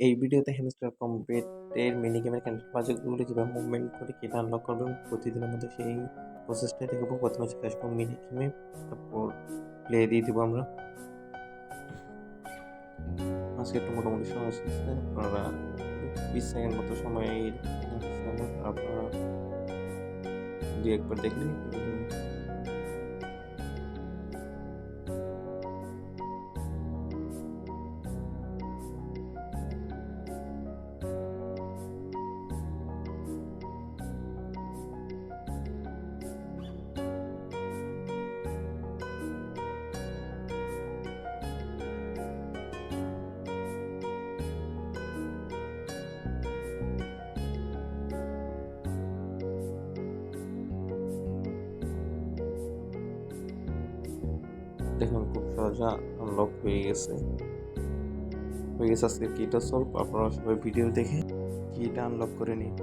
এই ভিডিওতে hamster কম্পেটের mini গেমের ক্যান্ডেল বাজেটগুলো কীভাবে মুভমেন্ট করে কিটা আনলক করবেন প্রতিদিনের মধ্যে সেই প্রসেসটাই দেখাবো। প্রথমে চলে আসবো মিনি গেমে, তারপর প্লে দিয়ে দেবো আমরা। আজকে একটু মোটামুটি সহজ হচ্ছে, আপনারা 20 সেকেন্ড মতো সময় আপনারা দু একবার দেখলে দেখুন খুব সহজে আনলক হয়ে গেছে আজকে কিটা সলভ। আপনারা সবাই ভিডিও দেখে কিটা আনলক করে নিন।